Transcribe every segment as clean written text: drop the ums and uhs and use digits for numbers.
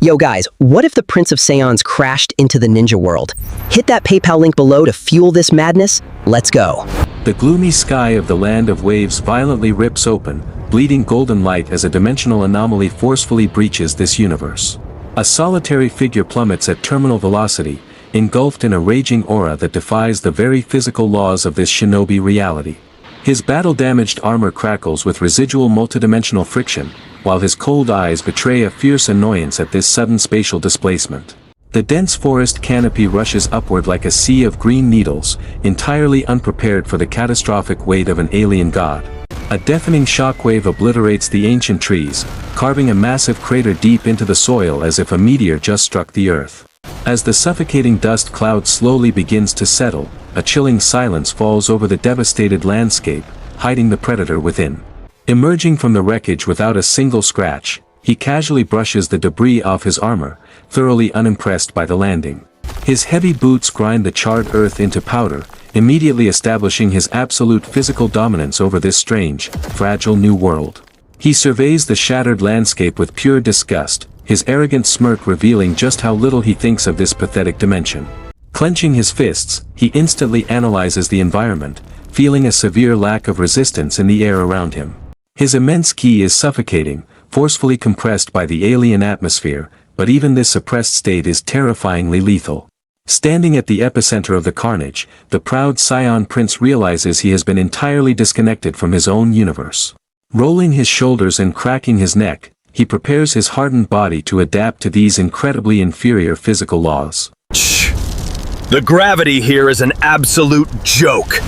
Yo guys, what if the Prince of Saiyans crashed into the ninja world? Hit that PayPal link below to fuel this madness. Let's go. The gloomy sky of the land of waves violently rips open, bleeding golden light as a dimensional anomaly forcefully breaches this universe. A solitary figure plummets at terminal velocity, engulfed in a raging aura that defies the very physical laws of this shinobi reality. His battle-damaged armor crackles with residual multidimensional friction, while his cold eyes betray a fierce annoyance at this sudden spatial displacement. The dense forest canopy rushes upward like a sea of green needles, entirely unprepared for the catastrophic weight of an alien god. A deafening shockwave obliterates the ancient trees, carving a massive crater deep into the soil as if a meteor just struck the earth. As the suffocating dust cloud slowly begins to settle, a chilling silence falls over the devastated landscape, hiding the predator within. Emerging from the wreckage without a single scratch, he casually brushes the debris off his armor, thoroughly unimpressed by the landing. His heavy boots grind the charred earth into powder, immediately establishing his absolute physical dominance over this strange, fragile new world. He surveys the shattered landscape with pure disgust, his arrogant smirk revealing just how little he thinks of this pathetic dimension. Clenching his fists, he instantly analyzes the environment, feeling a severe lack of resistance in the air around him. His immense ki is suffocating, forcefully compressed by the alien atmosphere, but even this suppressed state is terrifyingly lethal. Standing at the epicenter of the carnage, the proud Saiyan prince realizes he has been entirely disconnected from his own universe. Rolling his shoulders and cracking his neck, he prepares his hardened body to adapt to these incredibly inferior physical laws. The gravity here is an absolute joke.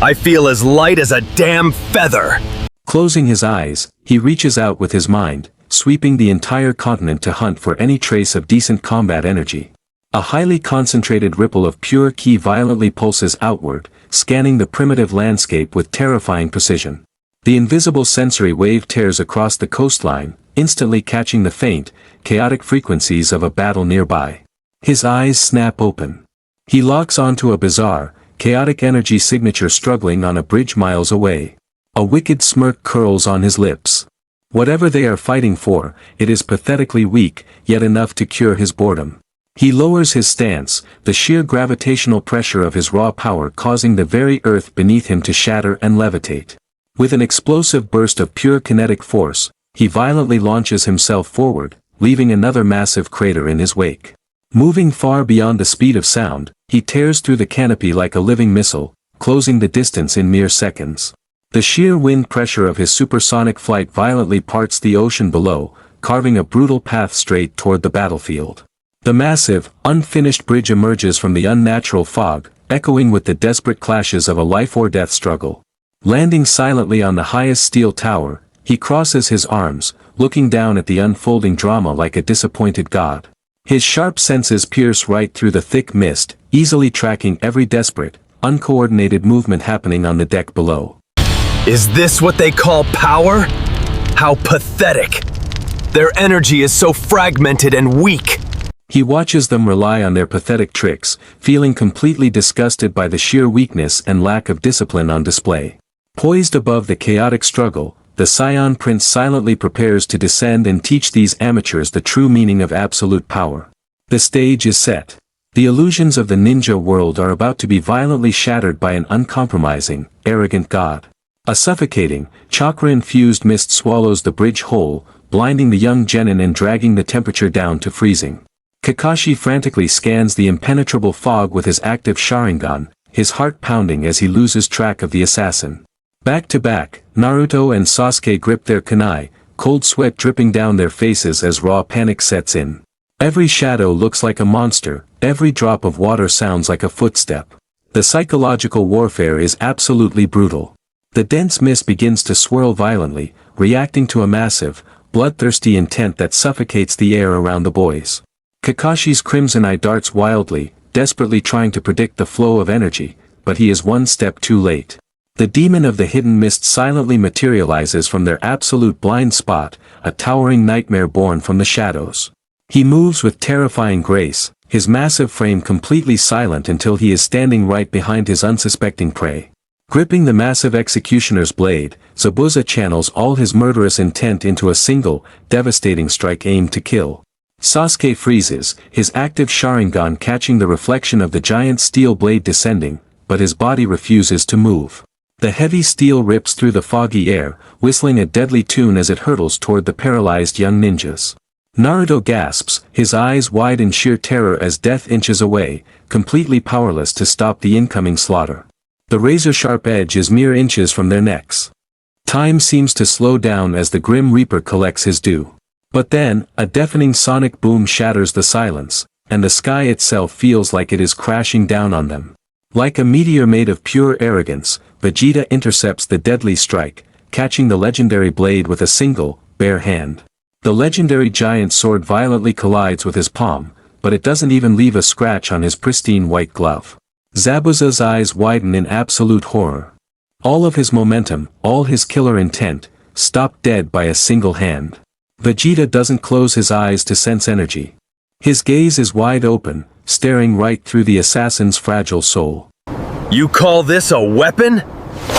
I feel as light as a damn feather. Closing his eyes, he reaches out with his mind, sweeping the entire continent to hunt for any trace of decent combat energy. A highly concentrated ripple of pure ki violently pulses outward, scanning the primitive landscape with terrifying precision. The invisible sensory wave tears across the coastline, instantly catching the faint, chaotic frequencies of a battle nearby. His eyes snap open. He locks onto a bizarre, chaotic energy signature struggling on a bridge miles away. A wicked smirk curls on his lips. Whatever they are fighting for, it is pathetically weak, yet enough to cure his boredom. He lowers his stance, the sheer gravitational pressure of his raw power causing the very earth beneath him to shatter and levitate. With an explosive burst of pure kinetic force, he violently launches himself forward, leaving another massive crater in his wake. Moving far beyond the speed of sound, he tears through the canopy like a living missile, closing the distance in mere seconds. The sheer wind pressure of his supersonic flight violently parts the ocean below, carving a brutal path straight toward the battlefield. The massive, unfinished bridge emerges from the unnatural fog, echoing with the desperate clashes of a life-or-death struggle. Landing silently on the highest steel tower, he crosses his arms, looking down at the unfolding drama like a disappointed god. His sharp senses pierce right through the thick mist, easily tracking every desperate, uncoordinated movement happening on the deck below. Is this what they call power? How pathetic. Their energy is so fragmented and weak. He watches them rely on their pathetic tricks, feeling completely disgusted by the sheer weakness and lack of discipline on display. Poised above the chaotic struggle, the Saiyan prince silently prepares to descend and teach these amateurs the true meaning of absolute power. The stage is set. The illusions of the ninja world are about to be violently shattered by an uncompromising, arrogant god. A suffocating, chakra-infused mist swallows the bridge whole, blinding the young genin and dragging the temperature down to freezing. Kakashi frantically scans the impenetrable fog with his active Sharingan, his heart pounding as he loses track of the assassin. Back to back, Naruto and Sasuke grip their kunai, cold sweat dripping down their faces as raw panic sets in. Every shadow looks like a monster, every drop of water sounds like a footstep. The psychological warfare is absolutely brutal. The dense mist begins to swirl violently, reacting to a massive, bloodthirsty intent that suffocates the air around the boys. Kakashi's crimson eye darts wildly, desperately trying to predict the flow of energy, but he is one step too late. The demon of the hidden mist silently materializes from their absolute blind spot, a towering nightmare born from the shadows. He moves with terrifying grace, his massive frame completely silent until he is standing right behind his unsuspecting prey. Gripping the massive executioner's blade, Zabuza channels all his murderous intent into a single, devastating strike aimed to kill. Sasuke freezes, his active Sharingan catching the reflection of the giant steel blade descending, but his body refuses to move. The heavy steel rips through the foggy air, whistling a deadly tune as it hurtles toward the paralyzed young ninjas. Naruto gasps, his eyes wide in sheer terror as death inches away, completely powerless to stop the incoming slaughter. The razor-sharp edge is mere inches from their necks. Time seems to slow down as the Grim Reaper collects his due. But then, a deafening sonic boom shatters the silence, and the sky itself feels like it is crashing down on them. Like a meteor made of pure arrogance, Vegeta intercepts the deadly strike, catching the legendary blade with a single, bare hand. The legendary giant sword violently collides with his palm, but it doesn't even leave a scratch on his pristine white glove. Zabuza's eyes widen in absolute horror. All of his momentum, all his killer intent, stopped dead by a single hand. Vegeta doesn't close his eyes to sense energy. His gaze is wide open, staring right through the assassin's fragile soul. You call this a weapon?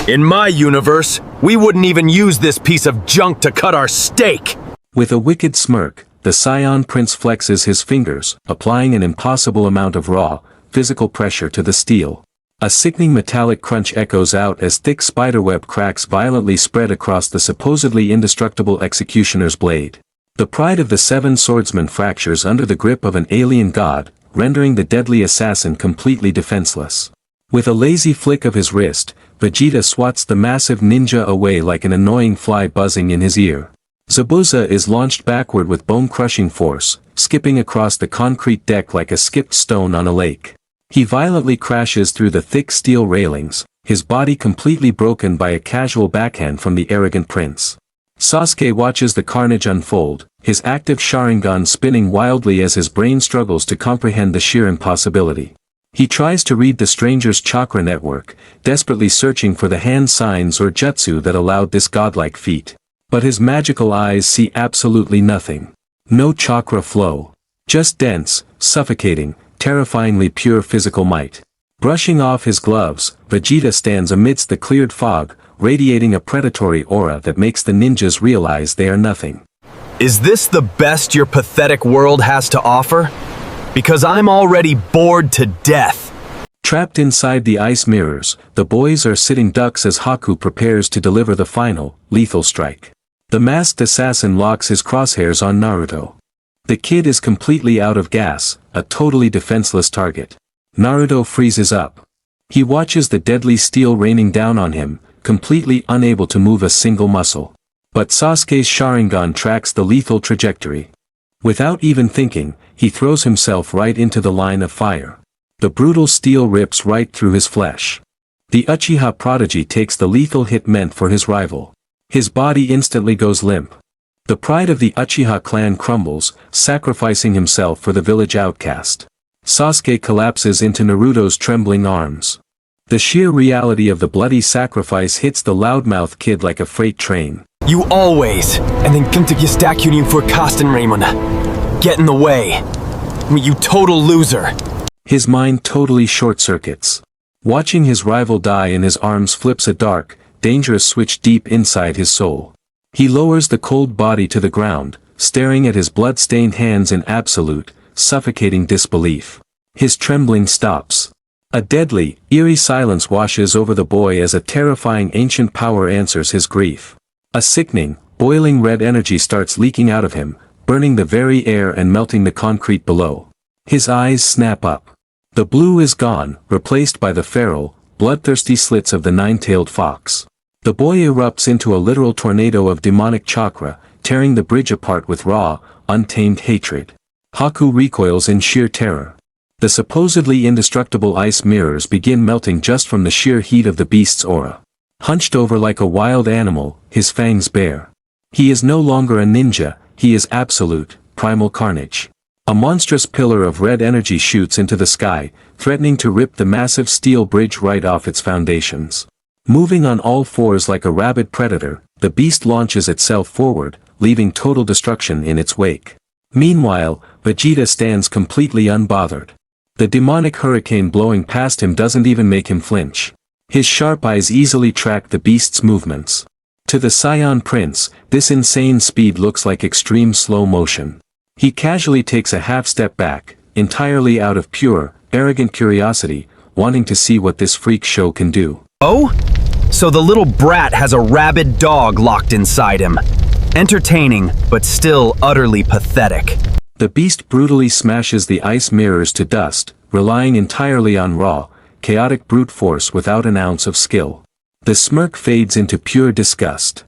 In my universe, we wouldn't even use this piece of junk to cut our steak! With a wicked smirk, the Saiyan prince flexes his fingers, applying an impossible amount of raw, physical pressure to the steel. A sickening metallic crunch echoes out as thick spiderweb cracks violently spread across the supposedly indestructible executioner's blade. The pride of the seven swordsmen fractures under the grip of an alien god, rendering the deadly assassin completely defenseless. With a lazy flick of his wrist, Vegeta swats the massive ninja away like an annoying fly buzzing in his ear. Zabuza is launched backward with bone-crushing force, skipping across the concrete deck like a skipped stone on a lake. He violently crashes through the thick steel railings, his body completely broken by a casual backhand from the arrogant prince. Sasuke watches the carnage unfold, his active Sharingan spinning wildly as his brain struggles to comprehend the sheer impossibility. He tries to read the stranger's chakra network, desperately searching for the hand signs or jutsu that allowed this godlike feat. But his magical eyes see absolutely nothing. No chakra flow. Just dense, suffocating, terrifyingly pure physical might. Brushing off his gloves, Vegeta stands amidst the cleared fog, radiating a predatory aura that makes the ninjas realize they are nothing. Is this the best your pathetic world has to offer? Because I'm already bored to death. Trapped inside the ice mirrors, the boys are sitting ducks as Haku prepares to deliver the final, lethal strike. The masked assassin locks his crosshairs on Naruto. The kid is completely out of gas, a totally defenseless target. Naruto freezes up. He watches the deadly steel raining down on him, completely unable to move a single muscle. But Sasuke's Sharingan tracks the lethal trajectory. Without even thinking, he throws himself right into the line of fire. The brutal steel rips right through his flesh. The Uchiha prodigy takes the lethal hit meant for his rival. His body instantly goes limp. The pride of the Uchiha clan crumbles, sacrificing himself for the village outcast. Sasuke collapses into Naruto's trembling arms. The sheer reality of the bloody sacrifice hits the loudmouth kid like a freight train. You always, and then kunde gestakunin for Raymond. Get in the way. You total loser. His mind totally short-circuits. Watching his rival die in his arms flips a dark, dangerous switch deep inside his soul. He lowers the cold body to the ground, staring at his blood-stained hands in absolute, suffocating disbelief. His trembling stops. A deadly, eerie silence washes over the boy as a terrifying ancient power answers his grief. A sickening, boiling red energy starts leaking out of him, burning the very air and melting the concrete below. His eyes snap up. The blue is gone, replaced by the feral, bloodthirsty slits of the nine-tailed fox. The boy erupts into a literal tornado of demonic chakra, tearing the bridge apart with raw, untamed hatred. Haku recoils in sheer terror. The supposedly indestructible ice mirrors begin melting just from the sheer heat of the beast's aura. Hunched over like a wild animal, his fangs bare. He is no longer a ninja, he is absolute, primal carnage. A monstrous pillar of red energy shoots into the sky, threatening to rip the massive steel bridge right off its foundations. Moving on all fours like a rabid predator, the beast launches itself forward, leaving total destruction in its wake. Meanwhile, Vegeta stands completely unbothered. The demonic hurricane blowing past him doesn't even make him flinch. His sharp eyes easily track the beast's movements. To the Saiyan prince, this insane speed looks like extreme slow motion. He casually takes a half step back, entirely out of pure, arrogant curiosity, wanting to see what this freak show can do. Oh? So the little brat has a rabid dog locked inside him. Entertaining, but still utterly pathetic. The beast brutally smashes the ice mirrors to dust, relying entirely on raw, chaotic brute force without an ounce of skill. The smirk fades into pure disgust.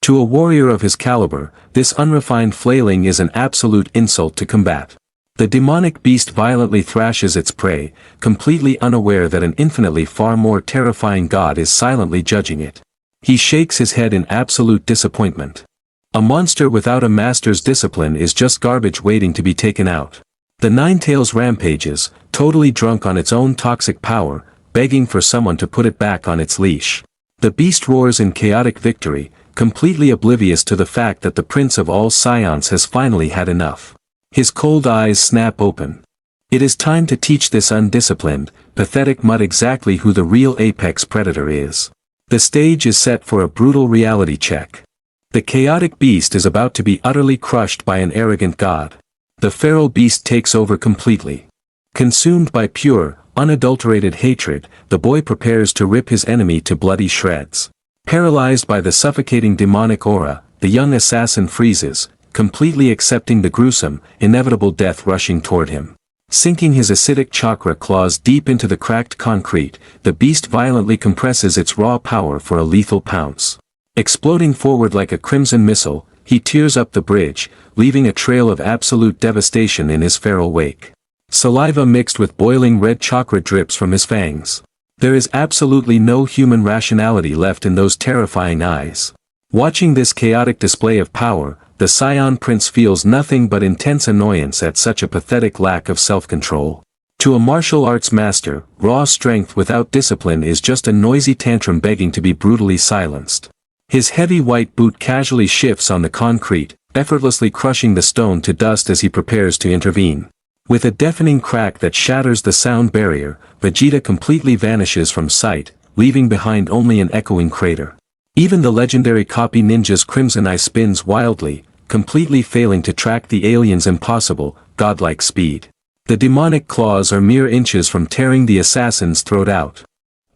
To a warrior of his caliber, this unrefined flailing is an absolute insult to combat. The demonic beast violently thrashes its prey, completely unaware that an infinitely far more terrifying god is silently judging it. He shakes his head in absolute disappointment. A monster without a master's discipline is just garbage waiting to be taken out. The Ninetales rampages, totally drunk on its own toxic power, begging for someone to put it back on its leash. The beast roars in chaotic victory, completely oblivious to the fact that the prince of all Saiyans has finally had enough. His cold eyes snap open. It is time to teach this undisciplined, pathetic mutt exactly who the real apex predator is. The stage is set for a brutal reality check. The chaotic beast is about to be utterly crushed by an arrogant god. The feral beast takes over completely. Consumed by pure, unadulterated hatred, the boy prepares to rip his enemy to bloody shreds. Paralyzed by the suffocating demonic aura, the young assassin freezes, completely accepting the gruesome, inevitable death rushing toward him. Sinking his acidic chakra claws deep into the cracked concrete, the beast violently compresses its raw power for a lethal pounce. Exploding forward like a crimson missile, he tears up the bridge, leaving a trail of absolute devastation in his feral wake. Saliva mixed with boiling red chakra drips from his fangs. There is absolutely no human rationality left in those terrifying eyes. Watching this chaotic display of power, the Saiyan prince feels nothing but intense annoyance at such a pathetic lack of self-control. To a martial arts master, raw strength without discipline is just a noisy tantrum begging to be brutally silenced. His heavy white boot casually shifts on the concrete, effortlessly crushing the stone to dust as he prepares to intervene. With a deafening crack that shatters the sound barrier, Vegeta completely vanishes from sight, leaving behind only an echoing crater. Even the legendary copy ninja's crimson eye spins wildly, completely failing to track the alien's impossible, godlike speed. The demonic claws are mere inches from tearing the assassin's throat out.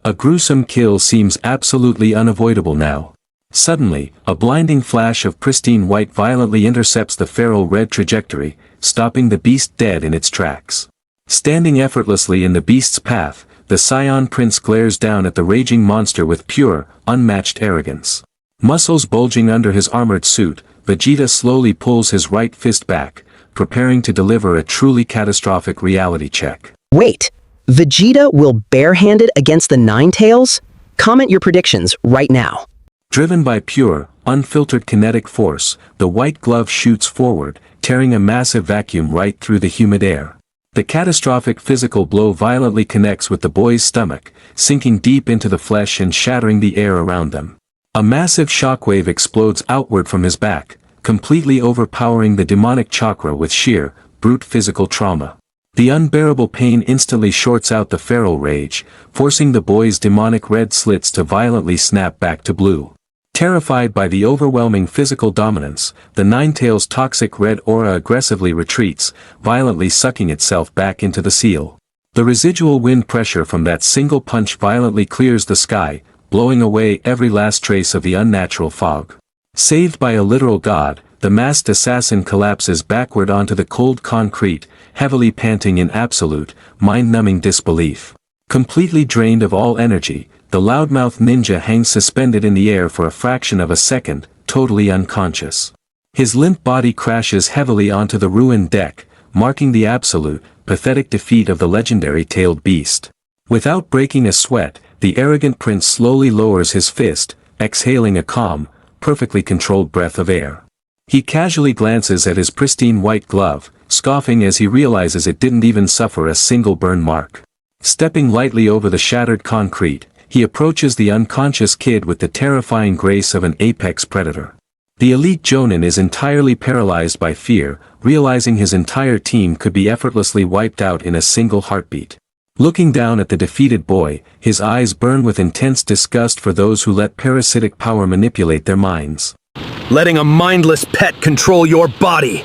A gruesome kill seems absolutely unavoidable now. Suddenly, a blinding flash of pristine white violently intercepts the feral red trajectory, stopping the beast dead in its tracks. Standing effortlessly in the beast's path, the Saiyan prince glares down at the raging monster with pure, unmatched arrogance. Muscles bulging under his armored suit, Vegeta slowly pulls his right fist back, preparing to deliver a truly catastrophic reality check. Wait, Vegeta will barehanded against the Ninetales? Comment your predictions right now. Driven by pure, unfiltered kinetic force, the white glove shoots forward, tearing a massive vacuum right through the humid air. The catastrophic physical blow violently connects with the boy's stomach, sinking deep into the flesh and shattering the air around them. A massive shockwave explodes outward from his back, completely overpowering the demonic chakra with sheer, brute physical trauma. The unbearable pain instantly shorts out the feral rage, forcing the boy's demonic red slits to violently snap back to blue. Terrified by the overwhelming physical dominance, the Ninetales' toxic red aura aggressively retreats, violently sucking itself back into the seal. The residual wind pressure from that single punch violently clears the sky, blowing away every last trace of the unnatural fog. Saved by a literal god, the masked assassin collapses backward onto the cold concrete, heavily panting in absolute, mind-numbing disbelief. Completely drained of all energy, the loudmouth ninja hangs suspended in the air for a fraction of a second, totally unconscious. His limp body crashes heavily onto the ruined deck, marking the absolute, pathetic defeat of the legendary tailed beast. Without breaking a sweat, the arrogant prince slowly lowers his fist, exhaling a calm, perfectly controlled breath of air. He casually glances at his pristine white glove, scoffing as he realizes it didn't even suffer a single burn mark. Stepping lightly over the shattered concrete, he approaches the unconscious kid with the terrifying grace of an apex predator. The elite Jonin is entirely paralyzed by fear, realizing his entire team could be effortlessly wiped out in a single heartbeat. Looking down at the defeated boy, his eyes burn with intense disgust for those who let parasitic power manipulate their minds. Letting a mindless pet control your body.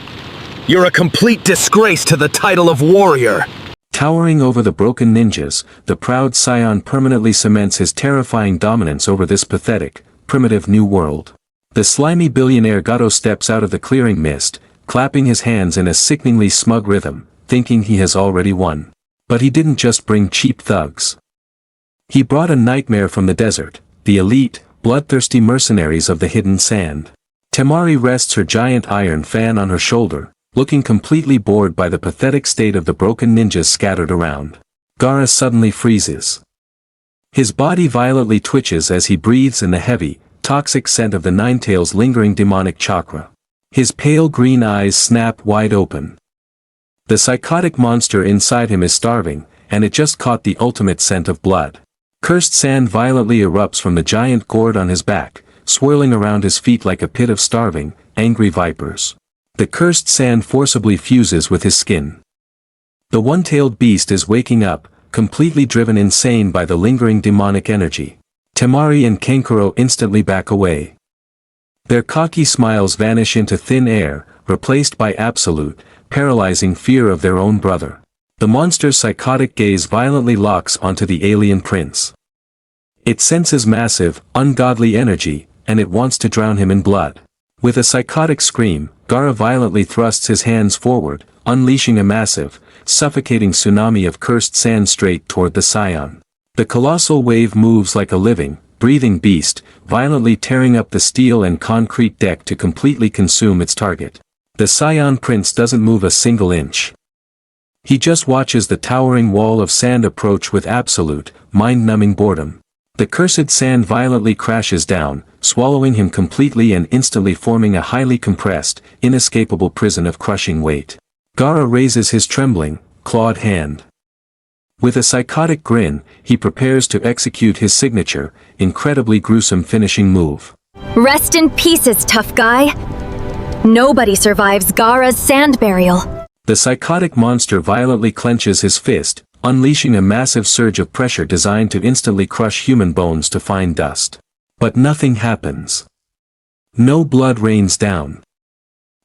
You're a complete disgrace to the title of warrior. Towering over the broken ninjas, the proud Saiyan permanently cements his terrifying dominance over this pathetic, primitive new world. The slimy billionaire Gato steps out of the clearing mist, clapping his hands in a sickeningly smug rhythm, thinking he has already won. But he didn't just bring cheap thugs. He brought a nightmare from the desert, the elite, bloodthirsty mercenaries of the hidden sand. Temari rests her giant iron fan on her shoulder, looking completely bored by the pathetic state of the broken ninjas scattered around. Gaara suddenly freezes. His body violently twitches as he breathes in the heavy, toxic scent of the Ninetail's lingering demonic chakra. His pale green eyes snap wide open. The psychotic monster inside him is starving, and it just caught the ultimate scent of blood. Cursed sand violently erupts from the giant gourd on his back, swirling around his feet like a pit of starving, angry vipers. The cursed sand forcibly fuses with his skin. The one-tailed beast is waking up, completely driven insane by the lingering demonic energy. Temari and Kankuro instantly back away. Their cocky smiles vanish into thin air, replaced by absolute, paralyzing fear of their own brother. The monster's psychotic gaze violently locks onto the alien prince. It senses massive, ungodly energy, and it wants to drown him in blood. With a psychotic scream, Gaara violently thrusts his hands forward, unleashing a massive, suffocating tsunami of cursed sand straight toward the Saiyan. The colossal wave moves like a living, breathing beast, violently tearing up the steel and concrete deck to completely consume its target. The Saiyan prince doesn't move a single inch. He just watches the towering wall of sand approach with absolute, mind-numbing boredom. The cursed sand violently crashes down, swallowing him completely and instantly forming a highly compressed, inescapable prison of crushing weight. Gaara raises his trembling, clawed hand. With a psychotic grin, he prepares to execute his signature, incredibly gruesome finishing move. Rest in pieces, tough guy. Nobody survives Gaara's sand burial. The psychotic monster violently clenches his fist, unleashing a massive surge of pressure designed to instantly crush human bones to fine dust. But nothing happens. No blood rains down.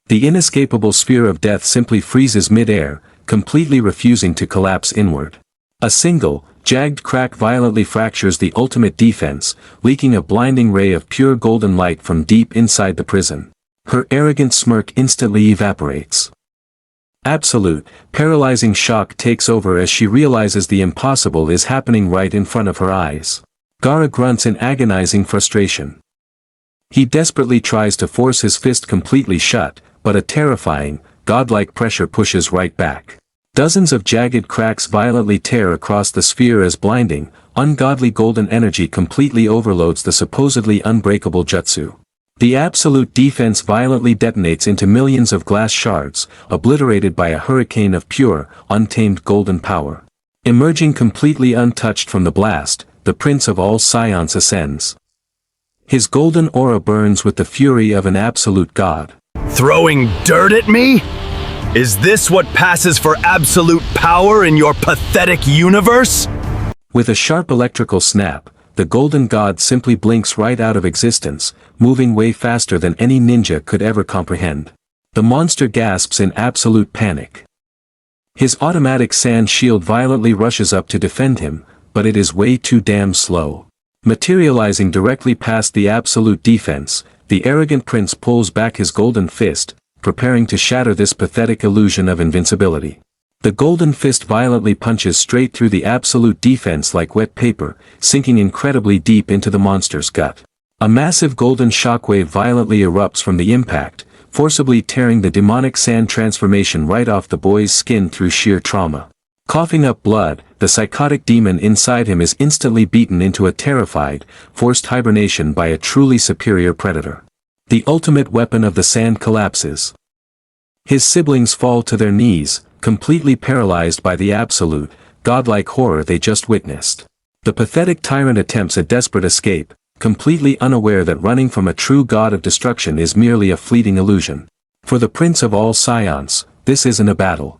The inescapable sphere of death simply freezes mid-air, completely refusing to collapse inward. A single, jagged crack violently fractures the ultimate defense, leaking a blinding ray of pure golden light from deep inside the prison. Her arrogant smirk instantly evaporates. Absolute, paralyzing shock takes over as she realizes the impossible is happening right in front of her eyes. Gaara grunts in agonizing frustration. He desperately tries to force his fist completely shut, but a terrifying, godlike pressure pushes right back. Dozens of jagged cracks violently tear across the sphere as blinding, ungodly golden energy completely overloads the supposedly unbreakable jutsu. The absolute defense violently detonates into millions of glass shards, obliterated by a hurricane of pure, untamed golden power. Emerging completely untouched from the blast, the prince of all Saiyans ascends. His golden aura burns with the fury of an absolute god. Throwing dirt at me? Is this what passes for absolute power in your pathetic universe? With a sharp electrical snap, the golden god simply blinks right out of existence, moving way faster than any ninja could ever comprehend. The monster gasps in absolute panic. His automatic sand shield violently rushes up to defend him, but it is way too damn slow. Materializing directly past the absolute defense, the arrogant prince pulls back his golden fist, preparing to shatter this pathetic illusion of invincibility. The golden fist violently punches straight through the absolute defense like wet paper, sinking incredibly deep into the monster's gut. A massive golden shockwave violently erupts from the impact, forcibly tearing the demonic sand transformation right off the boy's skin through sheer trauma. Coughing up blood, the psychotic demon inside him is instantly beaten into a terrified, forced hibernation by a truly superior predator. The ultimate weapon of the sand collapses. His siblings fall to their knees, completely paralyzed by the absolute, godlike horror they just witnessed. The pathetic tyrant attempts a desperate escape, completely unaware that running from a true god of destruction is merely a fleeting illusion. For the prince of all Saiyans, this isn't a battle.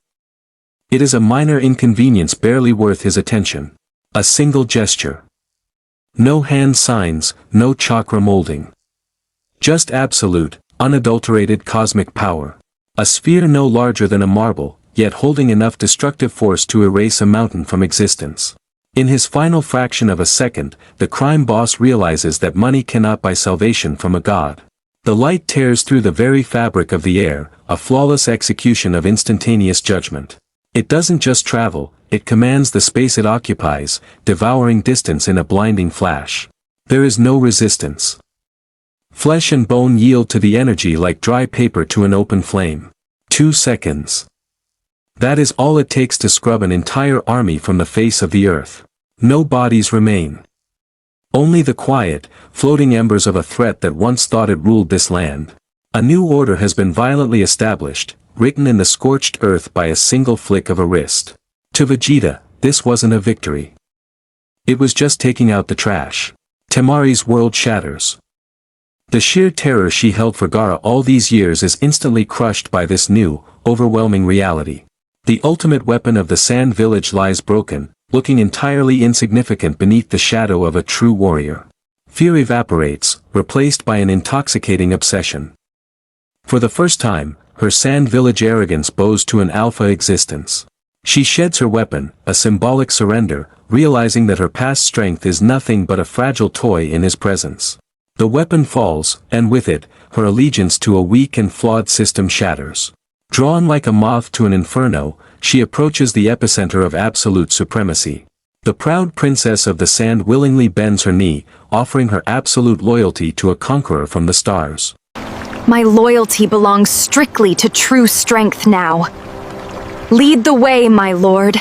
It is a minor inconvenience barely worth his attention. A single gesture. No hand signs, no chakra molding. Just absolute, unadulterated cosmic power. A sphere no larger than a marble, yet holding enough destructive force to erase a mountain from existence. In his final fraction of a second, the crime boss realizes that money cannot buy salvation from a god. The light tears through the very fabric of the air, a flawless execution of instantaneous judgment. It doesn't just travel, it commands the space it occupies, devouring distance in a blinding flash. There is no resistance. Flesh and bone yield to the energy like dry paper to an open flame. 2 seconds. That is all it takes to scrub an entire army from the face of the earth. No bodies remain. Only the quiet, floating embers of a threat that once thought it ruled this land. A new order has been violently established, written in the scorched earth by a single flick of a wrist. To Vegeta, this wasn't a victory. It was just taking out the trash. Temari's world shatters. The sheer terror she held for Gaara all these years is instantly crushed by this new, overwhelming reality. The ultimate weapon of the Sand Village lies broken, looking entirely insignificant beneath the shadow of a true warrior. Fear evaporates, replaced by an intoxicating obsession. For the first time, her Sand Village arrogance bows to an alpha existence. She sheds her weapon, a symbolic surrender, realizing that her past strength is nothing but a fragile toy in his presence. The weapon falls, and with it, her allegiance to a weak and flawed system shatters. Drawn like a moth to an inferno, she approaches the epicenter of absolute supremacy. The proud princess of the sand willingly bends her knee, offering her absolute loyalty to a conqueror from the stars. My loyalty belongs strictly to true strength now. Lead the way, my lord.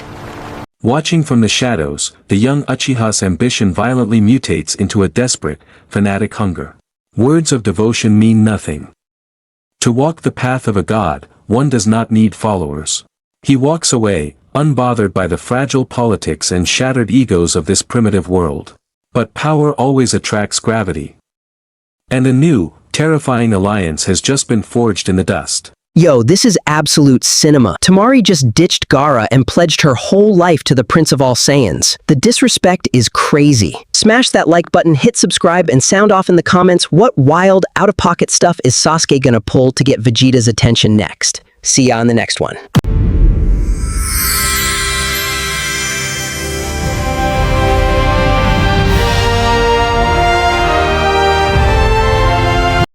Watching from the shadows, the young Uchiha's ambition violently mutates into a desperate, fanatic hunger. Words of devotion mean nothing. To walk the path of a god, one does not need followers. He walks away, unbothered by the fragile politics and shattered egos of this primitive world. But power always attracts gravity. And a new, terrifying alliance has just been forged in the dust. Yo, this is absolute cinema. Temari just ditched Gaara and pledged her whole life to the Prince of all Saiyans. The disrespect is crazy. Smash that like button, hit subscribe, and sound off in the comments what wild, out-of-pocket stuff is Sasuke gonna pull to get Vegeta's attention next. See ya on the next one.